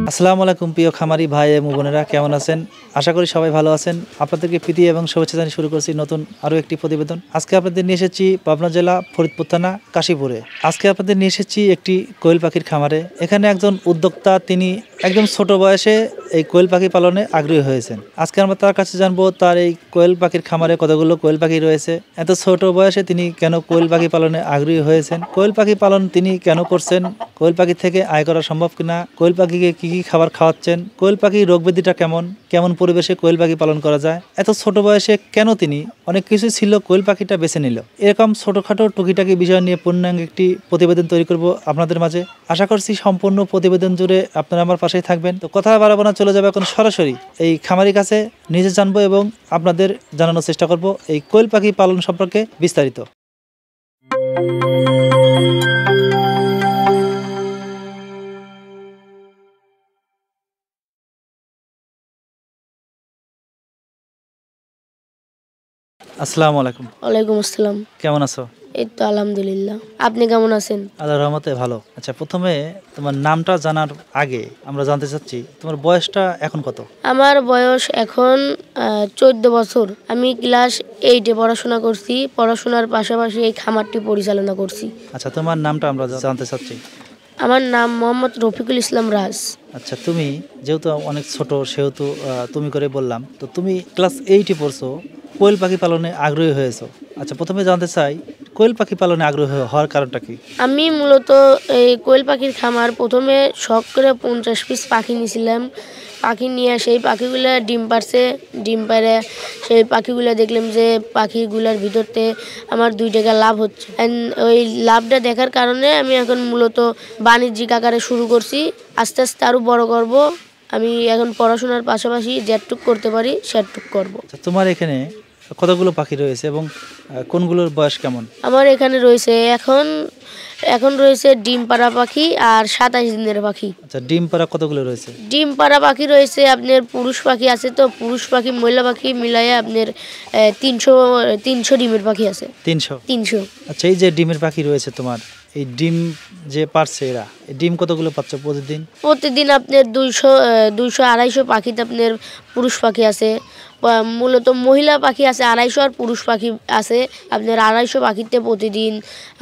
আসসালামু আলাইকুম প্রিয় খামারি ভাই এবং বোনেরা, কেমন আছেন? আশা করি সবাই ভালো আছেন। আপনাদেরকে প্রীতি এবং শুভেচ্ছা জানিয়ে শুরু করছি নতুন আরও একটি প্রতিবেদন। আজকে আপনাদের নিয়ে এসেছি পাবনা জেলা ফরিদপুর থানা কাশীপুরে। আজকে আপনাদের নিয়ে এসেছি একটি কোয়েল পাখির খামারে। এখানে একজন উদ্যোক্তা, তিনি একদম ছোট বয়সে এই কোয়েল পাখি পালনে আগ্রহী হয়েছেন। আজকে আমরা তার কাছে জানবো তার এই কোয়েল পাখির খামারে কতগুলো কোয়েল পাখি রয়েছে, এত ছোট বয়সে তিনি কেন কোয়েল পাখি পালনে আগ্রহী হয়েছেন, কোয়েল পাখি পালন তিনি কেন করছেন, কোয়েল পাখি থেকে আয় করা সম্ভব কিনা, কোয়েল পাখিকে কি কি খাবার খাওয়াচ্ছেন, কোয়েল পাখির রোগ ব্যাধিটা কেমন, কেমন পরিবেশে কোয়েল পাখি পালন করা যায়, এত ছোট বয়সে কেন তিনি অনেক কিছু ছিল কোয়েল পাখিটা বেছে নিল, এরকম ছোটখাটো টুকিটাকি বিষয় নিয়ে পূর্ণাঙ্গ একটি প্রতিবেদন তৈরি করব আপনাদের মাঝে। আশা করছি সম্পূর্ণ প্রতিবেদন জুড়ে আপনারা আমার পাশেই থাকবেন। তো কথা বাড়াবো না, চলে যাবে এখন সরাসরি এই খামারির কাছে, নিজে জানবো এবং আপনাদের জানানোর চেষ্টা করব এই কোয়েল পাখি পালন সম্পর্কে বিস্তারিত। আসসালামু আলাইকুম। ওয়ালাইকুম আসসালাম। কেমন আছো? এই তো আলহামদুলিল্লাহ। আপনি কেমন আছেন? আল্লাহর রহমতে ভালো। আচ্ছা, প্রথমে তোমার নামটা জানার আগে আমরা জানতে চাচ্ছি তোমার বয়সটা এখন কত? আমার বয়স এখন 14 বছর। আমি ক্লাস 8-এ পড়াশোনা করছি। পড়াশোনার পাশাপাশি এই খামারটি পরিচালনা করছি। আচ্ছা, তোমার নামটা আমরা জানতে চাচ্ছি। আমার নাম মোহাম্মদ রফিকুল ইসলাম রাজ। আচ্ছা, তুমি যেহেতু অনেক ছোট সেহেতু তুমি করে বললাম, তো তুমি ক্লাস 8-এ পড়ছো, কোয়েল পাখি পালনে আগ্রহী হয়েছো। আচ্ছা, প্রথমে জানতে চাই কোয়েল পাখি পালনে আগ্রহী হওয়ার কারণটা কি? আমি মূলত এই কোয়েল পাখির খামার প্রথমে শখ করে 50 পিস পাখি নিয়েছিলাম। পাখি নিয়ে সেই পাখিগুলো ডিম পারছে। ডিম পারে সেই পাখিগুলো দেখলাম যে পাখিগুলোর ভিতরতে আমার 2 টাকা লাভ হচ্ছে। ওই লাভটা দেখার কারণে আমি এখন মূলত বাণিজ্যিক আকারে শুরু করছি। আস্তে আস্তে আরও বড় করব। আমি এখন পড়াশোনার পাশাপাশি যেটুক করতে পারি সেটুক করব। তোমার এখানে কতগুলো পাখি রয়েছে এবং কোনগুলোর বয়স কেমন? আমার এখানে রয়েছে এখন রয়েছে ডিম পাড়া পাখি আর 27 দিনের পাখি। আচ্ছা, ডিম পাড়া কতগুলো রয়েছে? ডিম পাড়া পাখি রয়েছে আপনার, পুরুষ পাখি আছে, তো পুরুষ পাখি মহিলা পাখি মিলাইয়া আপনার 300 ডিমের পাখি আছে। 300। আচ্ছা, এই যে ডিমের পাখি রয়েছে তোমার, এই ডিম যে পারছে এরা, এই ডিম কতগুলো পাচ্ছ প্রতিদিন? প্রতিদিন আপনার 200-250 পাখিতে আপনার পুরুষ পাখি আছে। মূলত মহিলা পাখি আছে 250 আর পুরুষ পাখি আছে আপনার 250 পাখিতে প্রতিদিন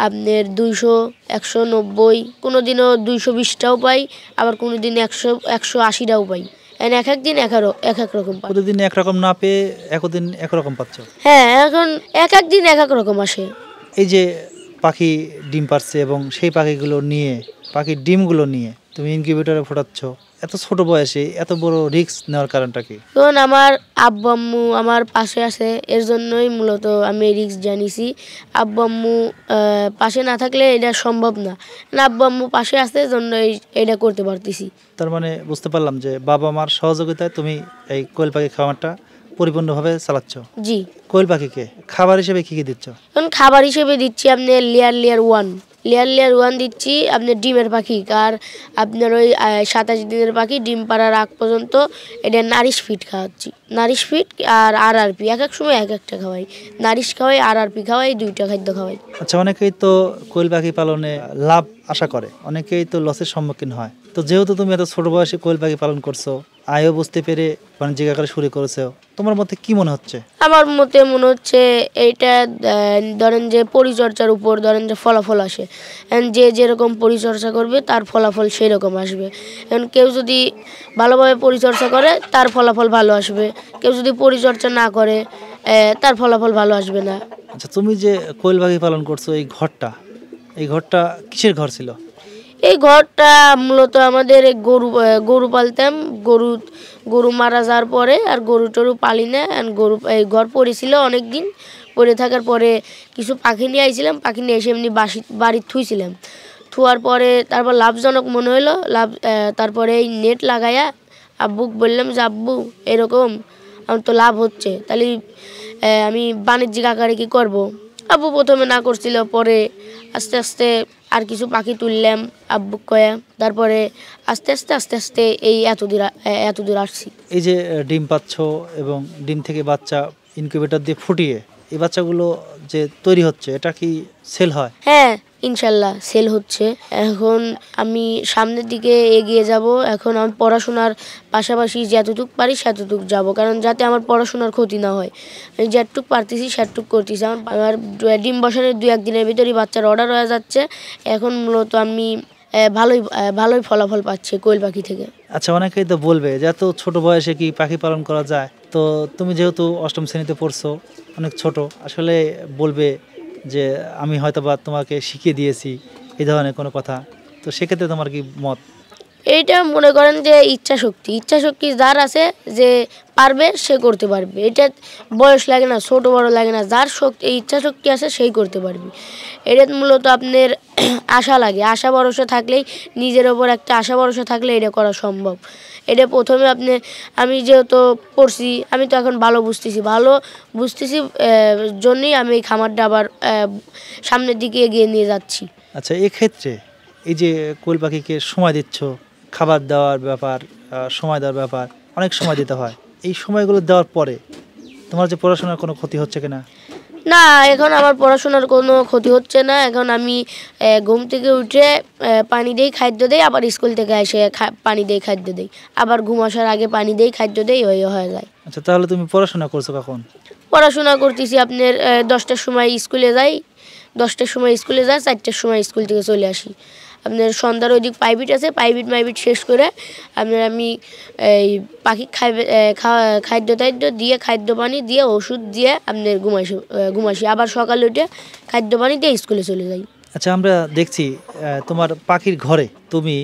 আপনার 200-190, কোনো দিনও 220টাও পাই, আবার কোনো দিন 180টাও পাই। এক একদিন এক এক রকম পাই। প্রতিদিন একরকম না পেয়ে একদিন একরকম পাচ্ছ? হ্যাঁ, এখন এক একদিন এক এক রকম আসে। এই যে পাখি ডিম পারছে এবং সেই পাখির ডিমগুলো নিয়ে তুমি ইনকিউবেটরে ফোটাচ্ছ, এত ছোট বয়সে এত বড় রিস্ক নেওয়ার কারণটা কি? কারণ আমার আব্বু আম্মু আমার পাশে আছে, এর জন্যই মূলত আমি রিস্ক জানিয়েছি। আব্বু আম্মু পাশে না থাকলে এটা সম্ভব না। আব্বু আম্মু পাশে আছে জন্য এটা করতে পারতেছি। তার মানে বুঝতে পারলাম যে বাবা মার সহযোগিতায় তুমি এই কোয়েল পাখি খামারটা পরিপূর্ণভাবে চালাচ্ছ। জি। কোয়েল পাখিকে খাবার হিসেবে কি কি দিচ্ছ? এখন খাবার হিসেবে দিচ্ছি আপনার লেয়ার 1 দিচ্ছি আপনার ডিমের পাখি, আর আপনার ওই 27 দিনের পাখি ডিম পাড়ার আগ পর্যন্ত এটা নারিশ ফিড খাওয়াচ্ছি। নারিশ ফিড আর RRP, এক এক সময় এক একটা খাওয়াই। নারিশ খাওয়াই, RRP খাওয়াই, 2টা খাদ্য খাওয়াই। আচ্ছা, অনেকেই তো কোয়েল পাখি পালনে লাভ আশা করে, অনেকেই তো লসের সম্মুখীন হয়। তো যেহেতু তুমি এত ছোট বয়সে কোয়েল পাখি পালন করছো, আয়ও বুঝতে পেরে বাণিজ্যিক আকারে শুরু করেছো, তোমার মতে কি মনে হচ্ছে? আমার মতে মনে হচ্ছে এইটা ধরেন যে পরিচর্যার উপর ধরেন যে ফলাফল আসে। যে যেরকম পরিচর্যা করবে তার ফলাফল সেই রকম আসবে। কেউ যদি ভালোভাবে পরিচর্যা করে তার ফলাফল ভালো আসবে, কেউ যদি পরিচর্যা না করে তার ফলাফল ভালো আসবে না। আচ্ছা, তুমি যে কোয়েল পাখি পালন করছো, এই ঘরটা কিসের ঘর ছিল? এই ঘরটা মূলত আমাদের গরু পালতাম। গরু মারা যাওয়ার পরে আর গরু টরু পালি না, এই ঘর পড়েছিল অনেক দিন। পড়ে থাকার পরে কিছু পাখি নিয়ে আইছিলাম, পাখি নিয়ে এসে এমনি বাড়ি থুইছিলাম। থুয়ার পরে তারপর লাভজনক মনে হলো, তারপরে এই নেট লাগাইয়া আব্বুক বললাম যে আব্বু এরকম আমার তো লাভ হচ্ছে, তাহলে আমি বাণিজ্যিক আকারে কি করব। আব্বু প্রথমে না করছিল, পরে আস্তে আস্তে আর কিছু পাখি তুললাম আব্বুক কয়া, তারপরে আস্তে আস্তে এই এতদূর আসছি। এই যে ডিম পাচ্ছ এবং ডিম থেকে বাচ্চা ইনকিউবেটর দিয়ে ফুটিয়ে এই বাচ্চাগুলো যে তৈরি হচ্ছে এটা কি সেল হয়? হ্যাঁ, ইনশাল্লাহ সেল হচ্ছে। এখন আমি সামনের দিকে এগিয়ে যাব। এখন আমি পড়াশোনার পাশাপাশি যতটুক পারি সেতটুক যাব, কারণ যাতে আমার পড়াশোনার ক্ষতি না হয়। আমি যেটুক পারতেছি সেটুক করতেছি। আমার ডিম বসানোর 2-1 দিনের ভিতরেই বাচ্চার অর্ডার হয়ে যাচ্ছে। এখন মূলত আমি ভালোই ফলাফল পাচ্ছি কোয়েল পাখি থেকে। আচ্ছা, অনেকেই তো বলবে যে এত ছোট বয়সে কি পাখি পালন করা যায়? তো তুমি যেহেতু অষ্টম শ্রেণীতে পড়ছো, অনেক ছোট, আসলে বলবে যে আমি হয়তোবা তোমাকে শিখিয়ে দিয়েছি, এই ধরনের কোনো কথা। তো সেক্ষেত্রে তোমার কি মত? এইটা মনে করেন যে ইচ্ছা শক্তি যার আছে, যে পারবে সে করতে পারবে। এটা বয়স লাগে না, ছোট বড় লাগে না, যার ইচ্ছা শক্তি আছে সেই করতে পারবে। এটা মূলত আপনার আশা লাগে, আশা ভরসা থাকলেই, নিজের ওপর একটা আশা ভরসা থাকলে এটা করা সম্ভব। এটা প্রথমে আমি যেহেতু পড়ছি, আমি তো এখন ভালো বুঝতেছি জন্যই আমি এই খামারটা আবার সামনের দিকে এগিয়ে নিয়ে যাচ্ছি। আচ্ছা, এক্ষেত্রে এই যে কোয়েল পাখিকে সময় দিচ্ছ, খাবার দেওয়ার ব্যাপার, সময় দেওয়ার ব্যাপার, অনেক সময় দিতে হয়। এই সময়গুলো দেওয়ার পরে তোমার যে পড়াশোনার কোনো ক্ষতি হচ্ছে কিনা? না, এখন আমার পড়াশোনার কোনো ক্ষতি হচ্ছে না। এখন আমি ঘুম থেকে উঠে পানি দেই, খাদ্য দেই, আবার স্কুল থেকে এসে পানি দেই, খাদ্য দেই, আবার ঘুম আসার আগে পানি দেই, খাদ্য দেই, হয়ে যায়। আচ্ছা, তাহলে তুমি পড়াশোনা করছো কখন? পড়াশোনা করতেছি আপনার 10টার সময় স্কুলে যাই, 4টার সময় স্কুল থেকে চলে আসি। আপনার সন্ধ্যার ওইদিক প্রাইভেট আছে, প্রাইভেট শেষ করে আমি এই পাখি খাদ্য দিয়ে, খাদ্য পানি দিয়ে, ওষুধ দিয়ে আপনার ঘুমাসি, আবার সকালে উঠে খাদ্য পানি দিয়ে স্কুলে চলে যাই। আচ্ছা, আমরা দেখছি তোমার পাখির ঘরে তুমি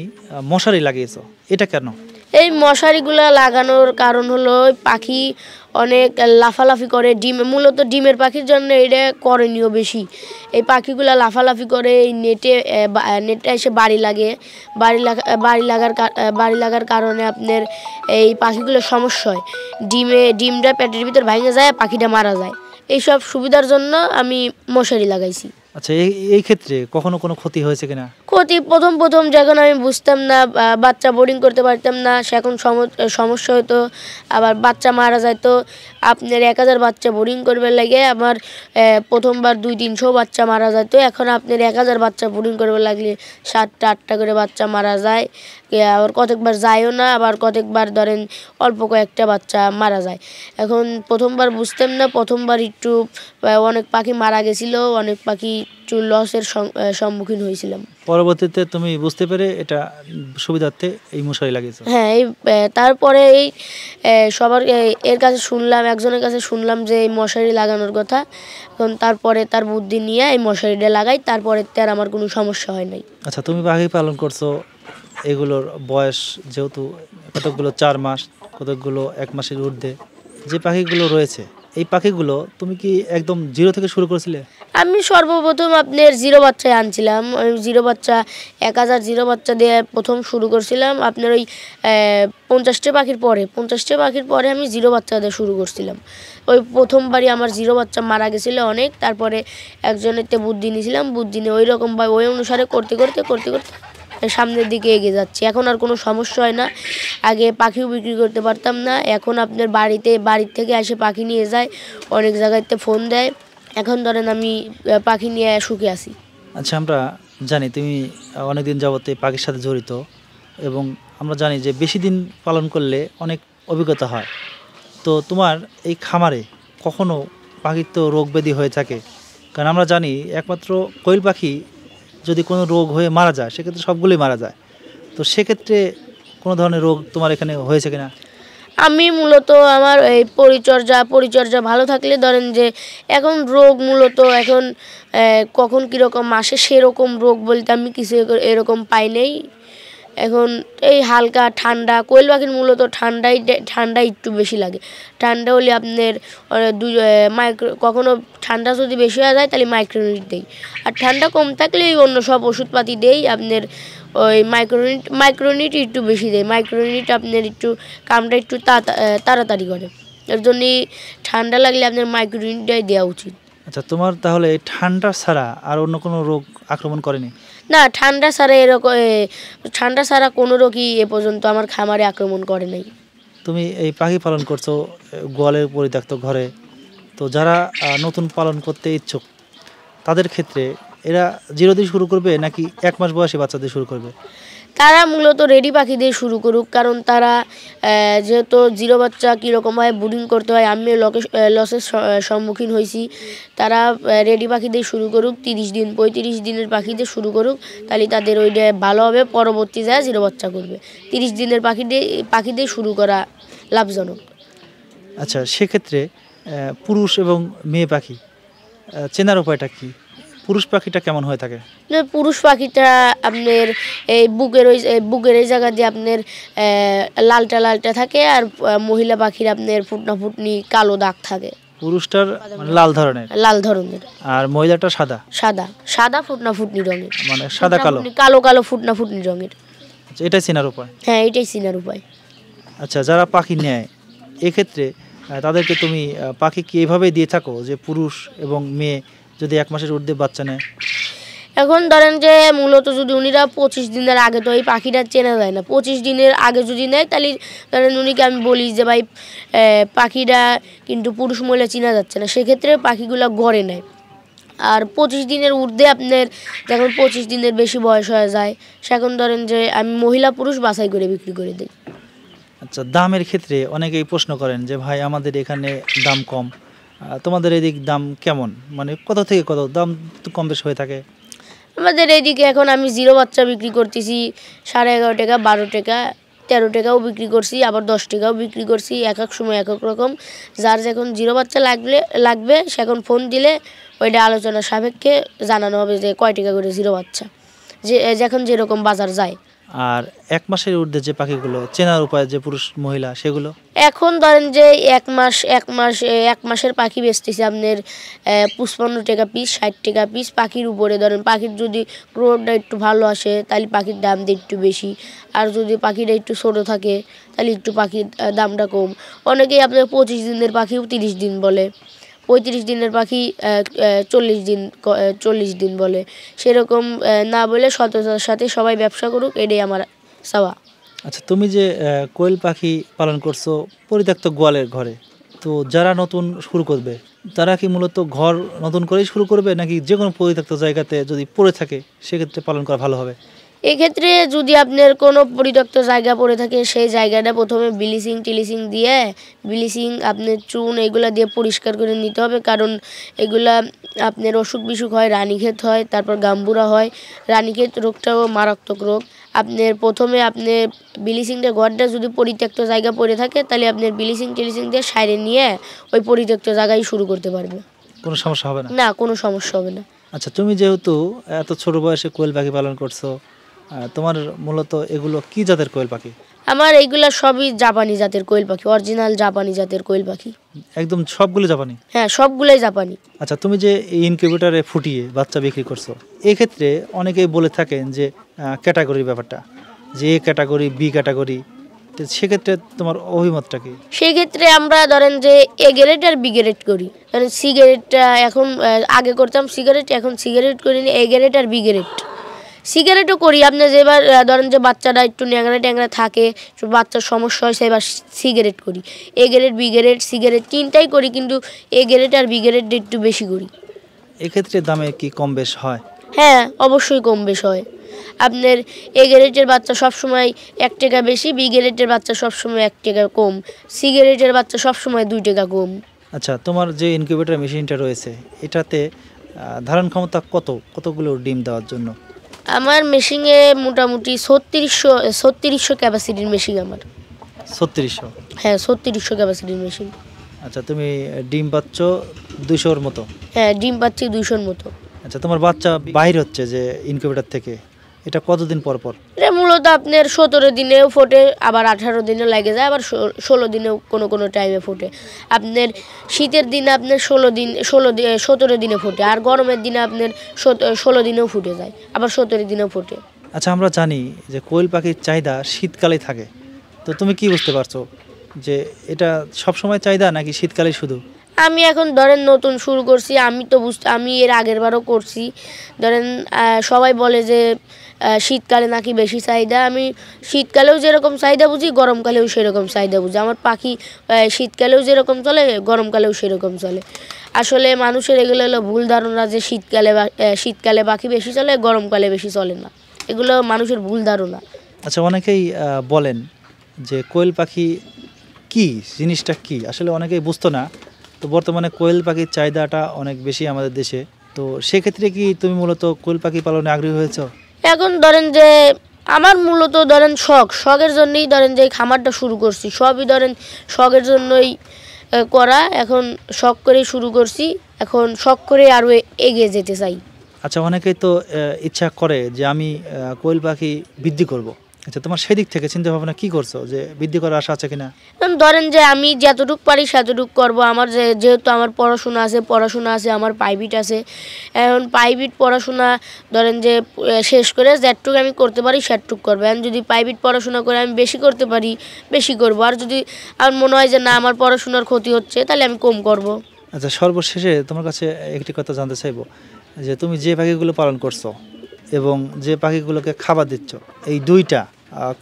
মশারি লাগিয়েছো, এটা কেন? এই মশারিগুলো লাগানোর কারণ হলো পাখি অনেক লাফালাফি করে, মূলত ডিমের পাখির জন্য এটা করণীয় বেশি। এই পাখিগুলো লাফালাফি করে, এই নেটে এসে বাড়ি লাগার কারণে আপনার এই পাখিগুলোর সমস্যা হয়। ডিমটা পেটের ভিতর ভেঙে যায়, পাখিটা মারা যায়। এইসব সুবিধার জন্য আমি মশারি লাগাইছি। আচ্ছা, এই ক্ষেত্রে কখনো কোনো ক্ষতি হয়েছে কিনা? ক্ষতি প্রথম যখন আমি বুঝতাম না, বাচ্চা বোর্ডিং করতে পারতাম না, সেখন সমস্যা হতো। আবার বাচ্চা মারা যাইতো। আপনার 1000 বাচ্চা বোর্ডিং করবে লাগে আমার প্রথমবার 200-300 বাচ্চা মারা যাইতো। এখন আপনার 1000 বাচ্চা বোর্ডিং করবে লাগলে 7টা-8টা করে বাচ্চা মারা যায়। আবার কতকবার যায়ও না, আবার কতকবার ধরেন অল্প কয়েকটা বাচ্চা মারা যায়। এখন প্রথমবার বুঝতাম না, প্রথমবার একটু অনেক পাখি মারা গেছিলো, অনেক পাখি একটু লসের সম্মুখীন হয়েছিলাম। পরবর্তীতে তুমি বুঝতে পেরে এটা সুবিধার্থে এই মশারি লাগিয়েছো? হ্যাঁ, তারপরে একজনের কাছে শুনলাম যে এই মশারি লাগানোর কথা। এখন তারপরে তার বুদ্ধি নিয়ে এই মশারিটা লাগাই, তারপরে আর আমার কোনো সমস্যা হয় নাই। আচ্ছা, তুমি পাখি পালন করছো, এগুলোর বয়স যেহেতু কতকগুলো 4 মাস, কতকগুলো 1 মাসের ঊর্ধ্বে, যে পাখিগুলো রয়েছে, এই পাখিগুলো তুমি কি একদম জিরো থেকে শুরু করেছিলে? আমি সর্বপ্রথম আপনার জিরো বাচ্চায় আনছিলাম। আমি জিরো বাচ্চা 1000 জিরো বাচ্চা দিয়ে প্রথম শুরু করছিলাম। আপনার ওই 50টা পাখির পরে আমি জিরো বাচ্চা দিয়ে শুরু করছিলাম। ওই প্রথমবারই আমার জিরো বাচ্চা মারা গেছিলো অনেক। তারপরে একজনেরতে বুদ্ধি নিয়েছিলাম, বুদ্ধি নিয়ে ওই অনুসারে করতে সামনের দিকে এগিয়ে যাচ্ছি। এখন আর কোনো সমস্যা হয় না। আগে পাখিও বিক্রি করতে পারতাম না, এখন আপনার বাড়ির থেকে এসে পাখি নিয়ে যায়, অনেক জায়গাতে ফোন দেয়। এখন ধরেন আমি পাখি নিয়ে সুখে আছি। আচ্ছা, আমরা জানি তুমি অনেকদিন যাবত এই পাখির সাথে জড়িত, এবং আমরা জানি যে বেশি দিন পালন করলে অনেক অভিজ্ঞতা হয়। তো তোমার এই খামারে কখনো পাখির তো রোগ ব্যাধি হয়ে থাকে, কারণ আমরা জানি একমাত্র কোয়েল পাখি যদি কোনো রোগ হয়ে মারা যায় সেক্ষেত্রে সবগুলোই মারা যায়। তো সেক্ষেত্রে কোনো ধরনের রোগ তোমার এখানে হয়েছে কিনা? আমি মূলত আমার এই পরিচর্যা ভালো থাকলে ধরেন যে এখন রোগ মূলত এখন কখন কীরকম আসে সেরকম রোগ বলতে আমি কিছু এরকম পাই নেই। এখন এই হালকা ঠান্ডা, কোয়েল পাখির মূলত ঠান্ডাই একটু বেশি লাগে। ঠান্ডা হলে আপনার কখনো ঠান্ডা যদি বেশি হয়ে যায় তাহলে মাইক্রোনিট দেই, আর ঠান্ডা কম থাকলে অন্য সব ওষুধপাতি দেই। আপনার ওই মাইক্রোনিট একটু বেশি দেয়। মাইক্রোনিট আপনার একটু কামটা একটু তাড়াতাড়ি করে, এর জন্যই ঠান্ডা লাগলে আপনার মাইক্রোনিটটাই দেওয়া উচিত। আচ্ছা, তোমার তাহলে ঠান্ডা ছাড়া আর অন্য কোনো রোগ আক্রমণ করেনি? না, ঠান্ডা ছাড়া কোনো রোগই এ পর্যন্ত আমার খামারে আক্রমণ করে নাই। তুমি এই পাখি পালন করছো গোয়ালের পরিত্যক্ত ঘরে, তো যারা নতুন পালন করতে ইচ্ছুক তাদের ক্ষেত্রে এরা 0 দিয়ে শুরু করবে নাকি 1 মাস বয়সী বাচ্চা দিয়ে শুরু করবে? তারা মূলত রেডি পাখি দিয়ে শুরু করুক, কারণ তারা যেহেতু 0 বাচ্চা কীরকমভাবে ব্রুডিং করতে হয় আমি লসের সম্মুখীন হয়েছি। তারা রেডি পাখি দিয়ে শুরু করুক, 30 দিন 35 দিনের পাখি দিয়ে শুরু করুক, তাহলে তাদের ওইটা ভালো হবে, পরবর্তী যায় 0 বাচ্চা করবে। 30 দিনের পাখি দিয়ে শুরু করা লাভজনক। আচ্ছা, সেক্ষেত্রে পুরুষ এবং মেয়ে পাখি চেনার উপায়টা কি? পুরুষ পাখিটা কেমন হয়ে থাকে? পুরুষ পাখিটা আপনার এই বুকের এই জায়গা দিয়ে আপনার লালটা থাকে, আর মহিলা পাখির আপনার ফুটনি কালো দাগ থাকে। পুরুষটার মানে লাল ধরনের আর মহিলাটা সাদা ফুটনি রঙের, মানে সাদা কালো ফুটনি রঙের। আচ্ছা, এটাই চেনার উপায়? হ্যাঁ, এটাই চেনার উপায়। আচ্ছা, যারা পাখি নেয় এক্ষেত্রে তাদেরকে তুমি পাখি কি এভাবেই দিয়ে থাকো যে পুরুষ এবং মেয়ে যদি 1 মাসের ঊর্ধ্বে বাচ্চা নেয়? এখন ধরেন যে মূলত যদি উনিরা 25 দিনের আগে, তো এই পাখিটা চেনা যায় না, 25 দিনের আগে যদি নেয় তাহলে ধরেন উনিকে আমি বলি যে ভাই পাখিটা কিন্তু পুরুষ মহিলা চেনা যাচ্ছে না, সেক্ষেত্রে পাখিগুলো গড়ে নেয়। আর 25 দিনের ঊর্ধ্বে আপনার যখন 25 দিনের বেশি বয়স হয়ে যায়, সেখন ধরেন যে আমি মহিলা পুরুষ বাছাই করে বিক্রি করে দিই। আচ্ছা, দামের ক্ষেত্রে অনেকেই প্রশ্ন করেন যে ভাই আমাদের এখানে দাম কম, তোমাদের এদিক দাম কেমন, মানে কত থেকে কত দাম তো কম বেশ হয়ে থাকে? আমাদের এইদিকে এখন আমি 0 বাচ্চা বিক্রি করতেছি 11.5 টাকা, 12 টাকা, 13 টাকাও বিক্রি করছি, আবার 10 টাকাও বিক্রি করছি। এক এক সময় এক এক রকম। যার যখন 0 বাচ্চা লাগবে সেখন ফোন দিলে ওইটা আলোচনা সাপেক্ষে জানানো হবে যে কয় টাকা করে 0 বাচ্চা, যে যখন যেরকম বাজার যায়। আর 1 মাসের ঊর্ধ্বে যে পাখিগুলো চেনার উপায়, যে পুরুষ মহিলা, সেগুলো এখন ধরেন যে 1 মাসের পাখি বেচতেছি আপনার 55 টাকা পিস, 60 টাকা পিস। পাখির উপরে ধরেন পাখির যদি গ্রোথটা একটু ভালো আসে তাহলে পাখির দাম দিয়ে একটু বেশি, আর যদি পাখিটা একটু ছোটো থাকে তাহলে একটু পাখির দামটা কম। অনেকেই আপনার 25 দিনের পাখিও 30 দিন বলে, 35 দিনের পাখি 40 দিন বলে। সেরকম না বলে সততার সাথে সবাই ব্যবসা করুক, এটাই আমার চাওয়া। আচ্ছা, তুমি যে কোয়েল পাখি পালন করছো পরিত্যক্ত গোয়ালের ঘরে, তো যারা নতুন শুরু করবে তারা কি মূলত ঘর নতুন করেই শুরু করবে নাকি যে কোনো পরিত্যক্ত জায়গাতে যদি পড়ে থাকে সেক্ষেত্রে পালন করা ভালো হবে? এক্ষেত্রে যদি আপনার কোনো পরিত্যক্ত জায়গা পড়ে থাকে, সেই জায়গাটা প্রথমে ব্লিচিং দিয়ে আপনার চুন এগুলা দিয়ে পরিষ্কার করে নিতে হবে, কারণ এগুলা আপনার অসুখ বিসুখ হয়, রানীক্ষেত হয়, তারপর গাম্বুরা হয়। রানীক্ষেত রোগটাও মারাত্মক রোগ। আপনার প্রথমে আপনি ব্লিচিংটা ঘরটা যদি পরিত্যক্ত জায়গা পড়ে থাকে তাহলে আপনার ব্লিচিং দিয়ে সাইরে নিয়ে ওই পরিত্যক্ত জায়গায় শুরু করতে পারবে, কোনো সমস্যা হবে না? না, কোনো সমস্যা হবে না। আচ্ছা, তুমি যেহেতু এত ছোট বয়সে কোয়েল পাখি পালন করছো, তোমার মূলত এগুলো কি জাতের কোয়েল পাখি? আমার এইগুলা সবই জাপানি জাতের কোয়েল পাখি, অরিজিনাল জাপানি জাতের কোয়েল পাখি। একদম সবগুলো জাপানি? হ্যাঁ, সবগুলোই জাপানি। আচ্ছা, তুমি যে ইনকিউবেটরে ফুটিয়ে বাচ্চা বিক্রি করছো, এই ক্ষেত্রে অনেকেই বলে থাকেন যে ক্যাটাগরির ব্যাপারটা, যে এ ক্যাটাগরি, বি ক্যাটাগরি, তো সেক্ষেত্রে তোমার অভিমতটা কি? সেক্ষেত্রে আমরা ধরেন যে এ গ্রেড আর বি গ্রেড করি। ধরেন সিগারেটটা এখন আগে করতাম সিগারেট, এখন সিগারেট করি না, এ গ্রেড আর বি গ্রেড। সিগারেটও করি আপনি, যেবার ধরেন যে বাচ্চাটা একটু ট্যাংরা থাকে, বাচ্চার সমস্যা হয়, সেবার সিগারেট করি। A grade, B grade, cigarette 3টাই করি, কিন্তু এ গ্রেড আর বি গ্রেড একটু বেশি করি। এক্ষেত্রে দামে কি কম বেশ হয়? হ্যাঁ, অবশ্যই কম বেশ হয়। আপনার এ গ্রেডের বাচ্চা সবসময় 1 টাকা বেশি, বি গ্রেডের বাচ্চা সবসময় 1 টাকা কম, সিগারেটের বাচ্চা সবসময় 2 টাকা কম। আচ্ছা, তোমার যে ইনকিউবেটর মেশিনটা রয়েছে এটাতে ধারণ ক্ষমতা কতগুলো ডিম দেওয়ার জন্য? আমার মেশিনে মোটামুটি 3600 ক্যাপাসিটির মেশিন আমার। 3600? হ্যাঁ, 3600 ক্যাপাসিটির মেশিন। আচ্ছা, তুমি ডিম পাচ্ছ 200-র মতো? হ্যাঁ, ডিম পাচ্ছি 200-র মতো। আচ্ছা, তোমার বাচ্চা বাহির হচ্ছে যে ইনকিউবেটর থেকে, এটা কতদিন পর পর? এটা মূলত আপনার 17 দিনেও ফোটে, আবার 18 দিনেও লাগে যায়, আবার 16 দিনেও কোনো টাইমে ফোটে। আপনার শীতের দিনে আপনার 17 দিনে ফোটে, আর গরমের দিনে আপনার 16 দিনেও ফুটে যায়, আবার 17 দিনেও ফোটে। আচ্ছা, আমরা জানি যে কোয়েল পাখির চাহিদা শীতকালে থাকে, তো তুমি কি বুঝতে পারছো যে এটা সবসময় চাহিদা নাকি শীতকালে শুধু? আমি এখন ধরেন নতুন শুরু করছি, আমি এর আগের বারও করছি। ধরেন সবাই বলে যে শীতকালে নাকি বেশি চাহিদা। আমি শীতকালেও যেরকম চাহিদা বুঝি, গরমকালেও সেরকম চাহিদা বুঝি। আমার পাখি শীতকালেও যেরকম চলে, গরমকালেও সেরকম চলে। আসলে মানুষের এগুলো হলো ভুল ধারণা যে শীতকালে পাখি বেশি চলে, গরমকালে বেশি চলে না। এগুলো মানুষের ভুল ধারণা। আচ্ছা, অনেকেই বলেন যে কোয়েল পাখি কি জিনিসটা কি, আসলে অনেকেই বুঝতো না। তো বর্তমানে কোয়েল পাখির চাহিদাটা অনেক বেশি আমাদের দেশে। তো সেক্ষেত্রে কি তুমি মূলত কোয়েল পাখি পালনে আগ্রহী হয়েছো? এখন ধরেন যে আমার মূলত ধরেন শখের জন্যই ধরেন যে খামারটা শুরু করছি। সবই ধরেন শখের জন্যই করা। এখন শখ করেই শুরু করছি, এখন শখ করে আরও এগিয়ে যেতে চাই। আচ্ছা, অনেকেই তো ইচ্ছা করে যে আমি কোয়েল পাখি বৃদ্ধি করব। আচ্ছা, তোমার সেদিক থেকে চিন্তা ভাবনা কি করছো, যে বৃদ্ধি করার আশা আছে কিনা? এখন ধরেন যে আমি যতটুকু পারি সেতটুকু করব। আমার যেহেতু আমার পড়াশোনা আছে, আমার প্রাইভেট আছে। এখন প্রাইভেট পড়াশোনা ধরেন যে শেষ করে যেটুকু আমি করতে পারি সেটুকু করবো। এখন যদি প্রাইভেট পড়াশোনা করে আমি বেশি করতে পারি, বেশি করব। আর যদি আমার মনে হয় যে না, আমার পড়াশোনার ক্ষতি হচ্ছে, তাহলে আমি কম করব। আচ্ছা, সর্বশেষে তোমার কাছে একটি কথা জানতে চাইবো, যে তুমি যে পাখিগুলো পালন করছো এবং যে পাখিগুলোকে খাবার দিচ্ছ, এই দুইটা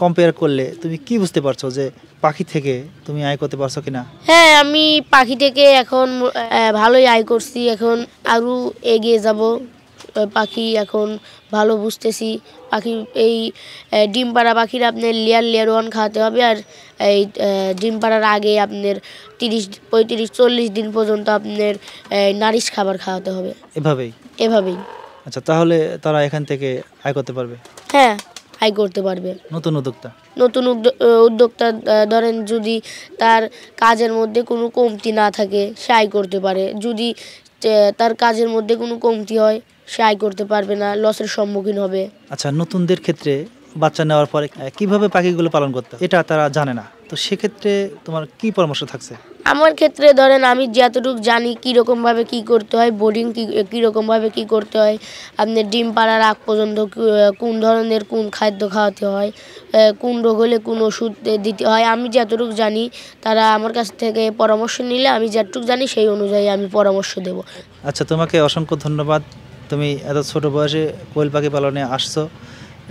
কম্পেয়ার করলে তুমি কি বুঝতে পারছো যে পাখি থেকে তুমি আয় করতে পারছো কিনা? হ্যাঁ, আমি পাখি থেকে এখন ভালোই আয় করছি। এখন আরও এগিয়ে যাব। পাখি এখন ভালো বুঝতেছি। পাখি এই ডিম পাড়া পাখির আপনার লেয়ার 1 খাওয়াতে হবে। আর এই ডিম পাড়ার আগে আপনার 30-35-40 দিন পর্যন্ত আপনার নারিশ খাবার খাওয়াতে হবে। এভাবেই। আচ্ছা, তাহলে তারা এখান থেকে আয় করতে পারবে? হ্যাঁ, আয় করতে পারবে। নতুন উদ্যোক্তা ধরেন যদি তার কাজের মধ্যে কোনো কমতি না থাকে, সে আয় করতে পারে। যদি তার কাজের মধ্যে কোনো কমতি হয়, সে আয় করতে পারবে না, লসের সম্মুখীন হবে। আচ্ছা, নতুনদের ক্ষেত্রে বাচ্চা নেওয়ার পরে কিভাবে পাখিগুলো পালন করতে হয়, এটা তারা জানে না। তো সেক্ষেত্রে তোমার কি পরামর্শ থাকছে? আমার ক্ষেত্রে ধরেন আমি যতটুকু জানি কীরকমভাবে কী করতে হয়, বোর্ডিং কীরকমভাবে কী করতে হয়, আপনার ডিম পাড়ার আগ পর্যন্ত কোন ধরনের কোন খাদ্য খাওয়াতে হয়, কোন রোগ হলে কোন ওষুধ দিতে হয়, আমি যতটুকু জানি তারা আমার কাছ থেকে পরামর্শ নিলে আমি যতটুকু জানি সেই অনুযায়ী আমি পরামর্শ দেব। আচ্ছা, তোমাকে অসংখ্য ধন্যবাদ। তুমি এত ছোট বয়সে কোয়েল পাখি পালনে আসছো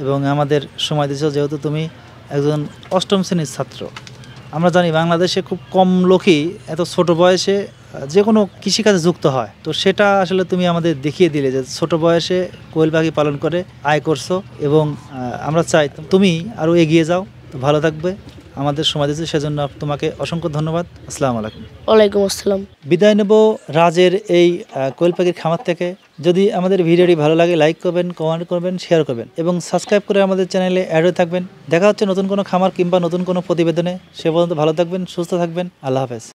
এবং আমাদের সময় দিয়েছো। যেহেতু তুমি একজন 8ম শ্রেণীর ছাত্র, আমরা জানি বাংলাদেশে খুব কম লোকই এত ছোট বয়সে যে কোনো কৃষিকাজে যুক্ত হয়। তো সেটা আসলে তুমি আমাদের দেখিয়ে দিলে যে ছোট বয়সে কোয়েল পাখি পালন করে আয় করছো, এবং আমরা চাই তুমি আরও এগিয়ে যাও। তো ভালো থাকবে, আমাদের সময় দিয়েছে সেজন্য তোমাকে অসংখ্য ধন্যবাদ। আসসালামু আলাইকুম। ওয়ালাইকুম আসসালাম। বিদায় নেব রাজের এই কোয়েল পাখির খামার থেকে। যদি আমাদের ভিডিওটি ভালো লাগে, লাইক করবেন, কমেন্ট করবেন, শেয়ার করবেন এবং সাবস্ক্রাইব করে আমাদের চ্যানেলে অ্যাড হয়ে থাকবেন। দেখা হচ্ছে নতুন কোনো খামার কিংবা নতুন কোনো প্রতিবেদনে। সে পর্যন্ত ভালো থাকবেন, সুস্থ থাকবেন। আল্লাহ হাফেজ।